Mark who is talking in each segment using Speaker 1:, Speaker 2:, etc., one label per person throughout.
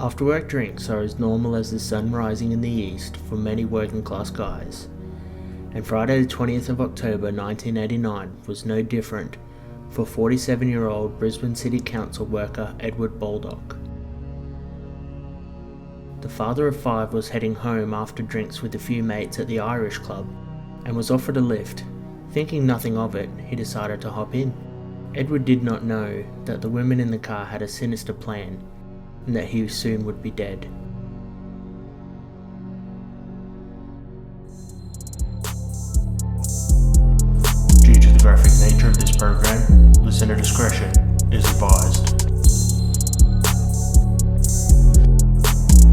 Speaker 1: After work drinks are as normal as the sun rising in the east for many working class guys, and Friday the 20th of October 1989 was no different for 47-year-old Brisbane City Council worker Edward Baldock. The father of five was heading home after drinks with a few mates at the Irish club and was offered a lift. Thinking nothing of it, he decided to hop in. Edward did not know that the women in the car had a sinister plan and that he soon would be dead. Due to the graphic nature of this program, listener discretion is advised.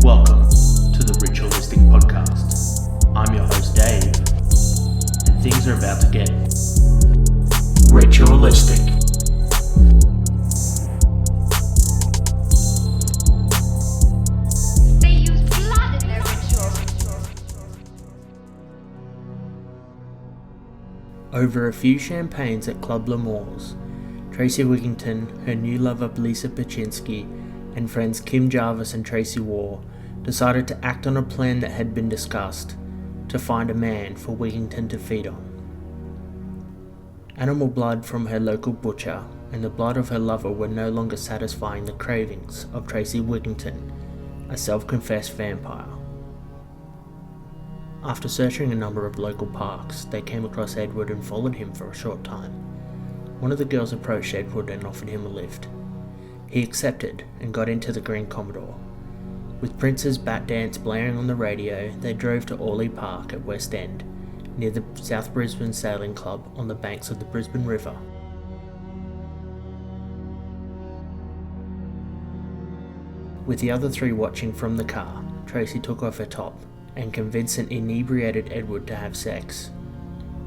Speaker 1: Welcome to the Ritualistic Podcast. I'm your host Dave, and things are about to get ritualistic.
Speaker 2: They use blood in their rituals.
Speaker 1: Over a few champagnes at Club L'Amour's, Tracy Wigington, her new lover Lisa Pachinski, and friends Kim Jarvis and Tracy Waugh decided to act on a plan that had been discussed to find a man for Wigington to feed on. Animal blood from her local butcher and the blood of her lover were no longer satisfying the cravings of Tracy Wigington, a self-confessed vampire. After searching a number of local parks, they came across Edward and followed him for a short time. One of the girls approached Edward and offered him a lift. He accepted and got into the Green Commodore. With Prince's Bat Dance blaring on the radio, they drove to Orley Park at West End, near the South Brisbane Sailing Club on the banks of the Brisbane River. With the other three watching from the car, Tracy took off her top and convinced an inebriated Edward to have sex.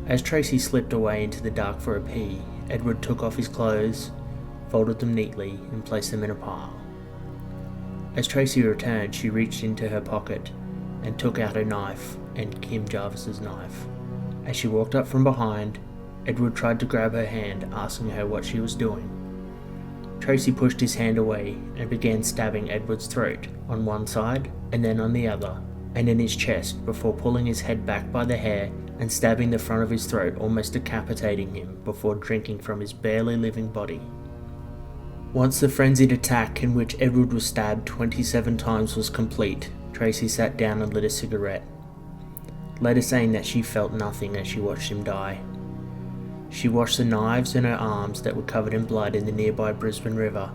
Speaker 1: As Tracy slipped away into the dark for a pee, Edward took off his clothes, folded them neatly, and placed them in a pile. As Tracy returned, she reached into her pocket and took out a knife and Kim Jarvis's knife. As she walked up from behind, Edward tried to grab her hand, asking her what she was doing. Tracy pushed his hand away and began stabbing Edward's throat on one side and then on the other, and in his chest, before pulling his head back by the hair and stabbing the front of his throat, almost decapitating him before drinking from his barely living body. Once the frenzied attack in which Edward was stabbed 27 times was complete, Tracy sat down and lit a cigarette, later saying that she felt nothing as she watched him die. She washed the knives in her arms that were covered in blood in the nearby Brisbane River,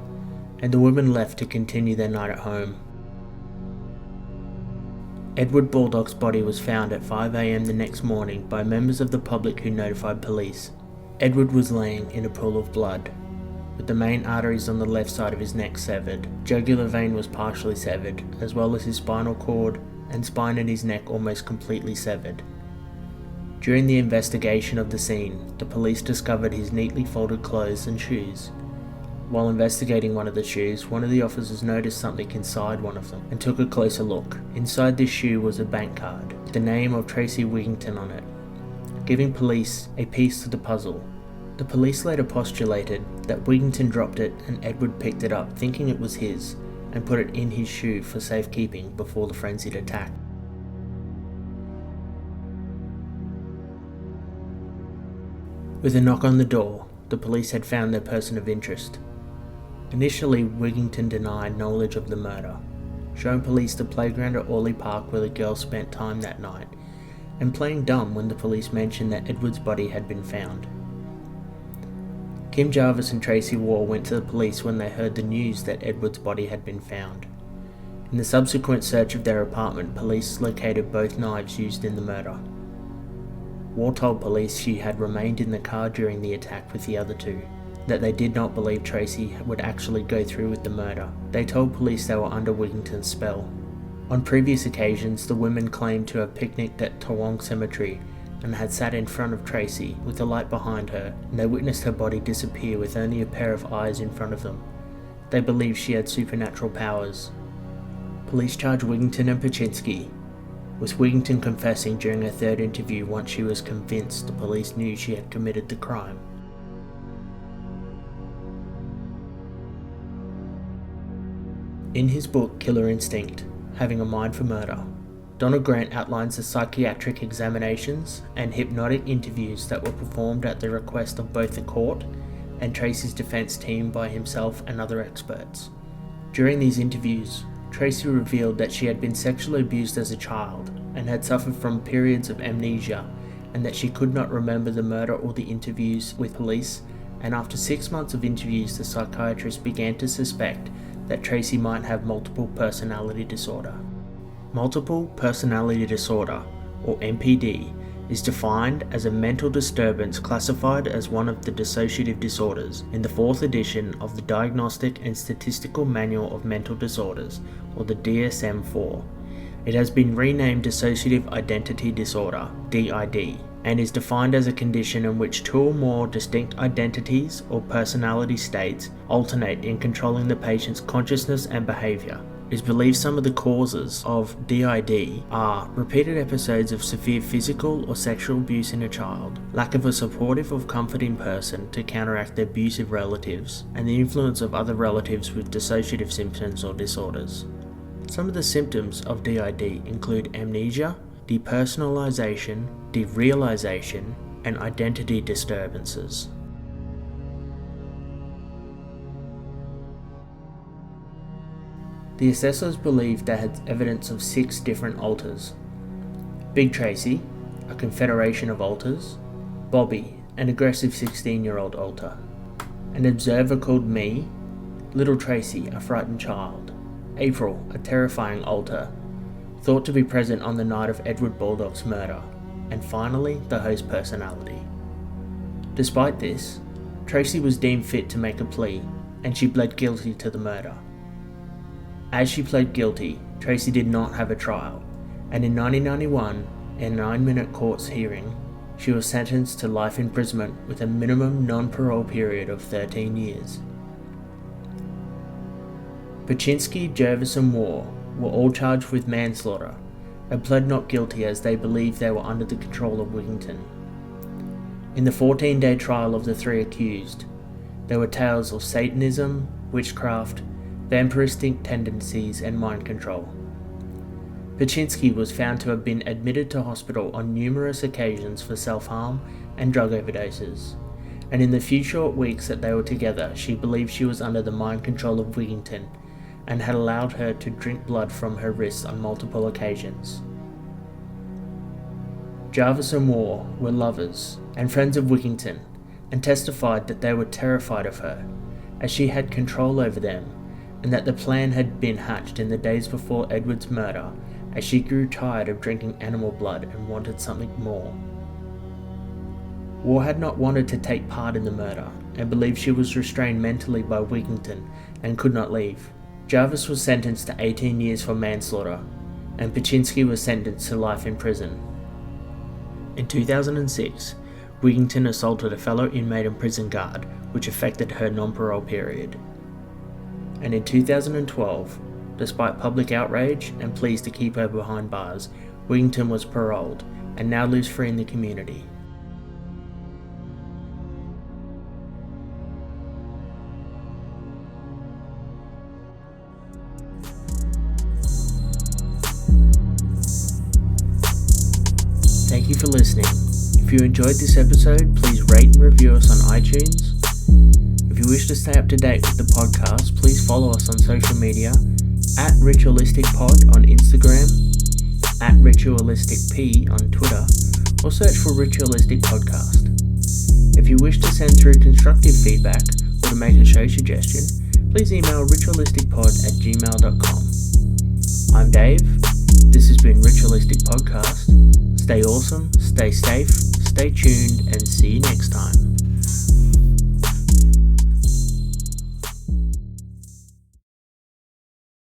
Speaker 1: and the women left to continue their night at home. Edward Baldock's body was found at 5 a.m. the next morning by members of the public who notified police. Edward was laying in a pool of blood, with the main arteries on the left side of his neck severed. Jugular vein was partially severed, as well as his spinal cord and spine in his neck almost completely severed. During the investigation of the scene, the police discovered his neatly folded clothes and shoes. While investigating one of the shoes, one of the officers noticed something inside one of them and took a closer look. Inside this shoe was a bank card with the name of Tracy Wigington on it, giving police a piece to the puzzle. The police later postulated that Wigington dropped it and Edward picked it up thinking it was his and put it in his shoe for safekeeping before the frenzied attack. With a knock on the door, the police had found their person of interest. Initially, Wigington denied knowledge of the murder, showing police the playground at Orley Park where the girls spent time that night, and playing dumb when the police mentioned that Edward's body had been found. Kim Jarvis and Tracy Waugh went to the police when they heard the news that Edward's body had been found. In the subsequent search of their apartment, police located both knives used in the murder. Waugh told police she had remained in the car during the attack with the other two, that they did not believe Tracy would actually go through with the murder. They told police they were under Wigington's spell. On previous occasions, the women claimed to have picnicked at Toowong Cemetery and had sat in front of Tracy with the light behind her, and they witnessed her body disappear with only a pair of eyes in front of them. They believed she had supernatural powers. Police charged Wigington and Pachinski, with Wigington confessing during her third interview once she was convinced the police knew she had committed the crime. In his book Killer Instinct, Having a Mind for Murder, Donald Grant outlines the psychiatric examinations and hypnotic interviews that were performed at the request of both the court and Tracy's defense team by himself and other experts. During these interviews, Tracy revealed that she had been sexually abused as a child and had suffered from periods of amnesia, and that she could not remember the murder or the interviews with police, and after 6 months of interviews, the psychiatrist began to suspect that Tracy might have multiple personality disorder. Multiple personality disorder, or MPD, is defined as a mental disturbance classified as one of the dissociative disorders in the 4th edition of the Diagnostic and Statistical Manual of Mental Disorders, or the DSM-4. It has been renamed Dissociative Identity Disorder, DID, and is defined as a condition in which 2 or more distinct identities or personality states alternate in controlling the patient's consciousness and behavior. It is believed some of the causes of DID are repeated episodes of severe physical or sexual abuse in a child, lack of a supportive or comforting person to counteract the abusive relatives, and the influence of other relatives with dissociative symptoms or disorders. Some of the symptoms of DID include amnesia, depersonalization, derealization, and identity disturbances. The assessors believed they had evidence of 6 different alters: Big Tracy, a confederation of alters; Bobby, an aggressive 16-year-old alter; an observer called Me; Little Tracy, a frightened child; April, a terrifying alter, thought to be present on the night of Edward Baldock's murder; and finally, the host personality. Despite this, Tracy was deemed fit to make a plea, and she pled guilty to the murder. As she pled guilty, Tracy did not have a trial, and in 1991, in a 9-minute court hearing, she was sentenced to life imprisonment with a minimum non-parole period of 13 years. Pachinski, Jervis and Moore were all charged with manslaughter and pled not guilty as they believed they were under the control of Wigington. In the 14-day trial of the 3 accused, there were tales of Satanism, witchcraft, vampiristic tendencies and mind control. Pachinski was found to have been admitted to hospital on numerous occasions for self-harm and drug overdoses, and in the few short weeks that they were together, she believed she was under the mind control of Wigington and had allowed her to drink blood from her wrists on multiple occasions. Jarvis and Moore were lovers and friends of Wigington, and testified that they were terrified of her, as she had control over them, and that the plan had been hatched in the days before Edward's murder, as she grew tired of drinking animal blood and wanted something more. Moore had not wanted to take part in the murder, and believed she was restrained mentally by Wigington and could not leave. Jarvis was sentenced to 18 years for manslaughter, and Pachinski was sentenced to life in prison. In 2006, Wigington assaulted a fellow inmate and prison guard, which affected her non-parole period. And in 2012, despite public outrage and pleas to keep her behind bars, Wigington was paroled and now lives free in the community. Thank you for listening. If you enjoyed this episode, please rate and review us on iTunes. If you wish to stay up to date with the podcast, please follow us on social media at RitualisticPod on Instagram, at RitualisticP on Twitter, or search for Ritualistic Podcast. If you wish to send through constructive feedback or to make a show suggestion, please email ritualisticpod@gmail.com. I'm Dave. This has been Ritualistic Podcast. Stay awesome, stay safe, stay tuned, and see you next time.